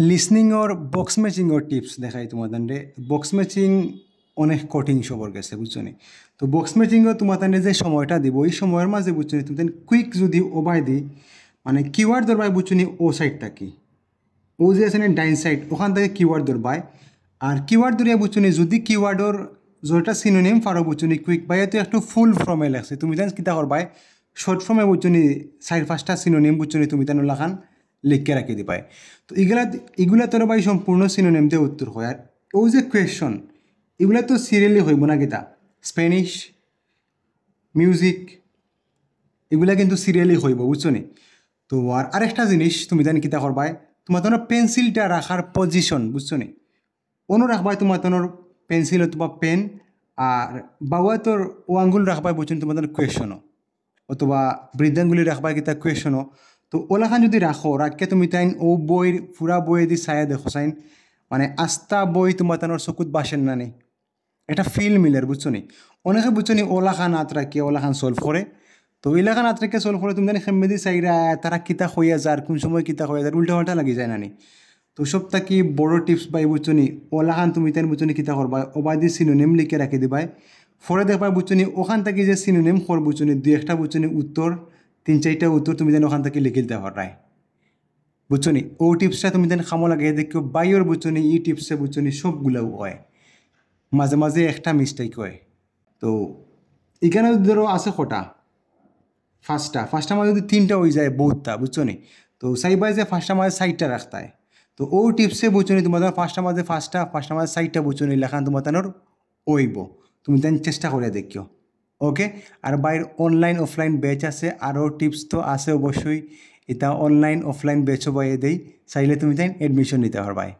Listening ওর box matching ওর tips দেখাই তোমাদের box matching অনেক কঠিন সবর গেছে বুঝছো নি। তো বক্স ম্যাচিংও তোমাদের যে সময়টা দিব ওই সময়ের মাঝে বুঝছো নি তুমি কুইক যদি ওবাই দিই মানে কিওয়ার্ড ধরবাই বুঝছো নি ও সাইডটা কি ও যে আছে না ডাইন সাইড ওখান থেকে কিওয়ার্ড ধরবাই আর কিওয়ার্ড ধরিয়া বুঝছো নি যদি কিওয়ার্ডর যেটা সিনোনিম ফারো বুঝছো নি কুইক বাই তো একটু ফুল ফর্মে লাগছে তুমি জান কিতা করবাই শর্ট ফর্মে বুঝছো নি 4-5টা সিনোনিম বুঝছো নি তুমি তেন লাখান লিখকে রাখি দিবাই। তো এগুলা তোর ভাই সম্পূর্ণ সিনোনিম দিয়ে উত্তর হয় আর ও যে কোয়েশন এগুলা তো সিরিয়ালি হইব না কিতা স্প্যানিশ মিউজিক এগুলা কিন্তু সিরিয়ালি হইব বুঝছো নি। তো আর আরেকটা জিনিস তুমি জানি কিতা করবাই তোমার তোমার পেন্সিলটা রাখার পজিশন বুঝছো নি অনু রাখবাই তোমার তোমার পেন্সিল অথবা পেন আর বাবা তোর ও আঙ্গুল রাখবাই বুঝছো তোমার তোমার কোয়েশনও অথবা বৃদ্ধাঙ্গুলি রাখবাই কিতা কোয়েশনও। তো ওলাখান যদি রাখো রাখকে তুমি তাইন ও বইয়ের পুরা বইয়ে দি চাই দেখো চাইন মানে আস্তা বই তোমার তানোর চকুত বাসেন না নি এটা ফিল মিলের বুঝছো নি। অনেকে বুঝছো নি ওলাখান আত রাখিয়ে ওলাখান সলভ করে। তো ওইলাখান আত রাখিয়ে সলভ করে তুমি জানি খেমেদি চাইরা তারা কিতা হইয়া যার কোন সময় কিতা হইয়া যার উল্টা পাল্টা লাগি যায় না নি। তো সব থাকি বড় টিপস পাই বুঝছো নি ওলাখান তুমি তাই বুঝছো নি কিতা করবা ওবাদি সিনোনিম লিখে রাখি দিবাই ফরে দেখবা বুঝছো নি ওখান থেকে যে সিনোনিম কর বুঝছো নি দুই একটা বুঝছো নি উত্তর 3-4টা উত্তর তুমি যেন ওখান থেকে লিখে দিতে পারাই বুঝছো নি। ও টিপসটা তুমি যেন খামো লাগে দেখিও বাইর বুঝছো নি ই টিপসে বুঝছো নি সবগুলো হয় মাঝে মাঝে একটা মিস্টেক হয়। তো এখানে ধরো আছে কটা ফার্স্টটা মাঝে যদি 3টা হয়ে যায় বহুতটা বুঝছো নি। তো চাইবাই যে ফার্স্টটা মাঝে 4টা রাখতায়। তো ও টিপসে বুঝছো নি তোমার ফার্স্টটা মাঝে ফার্স্টটা মাঝে 4টা বুঝছো নি লেখান তোমার তানোর ওইব তুমি তেন চেষ্টা করে দেখিও ওকে। আর বাইর অনলাইন অফলাইন ব্যাচ আছে আরও টিপস তো আছে অবশ্যই এটা অনলাইন অফলাইন ব্যাচও বাইয়ে দেই চাইলে তুমি তাই এডমিশন নিতে পারবাই।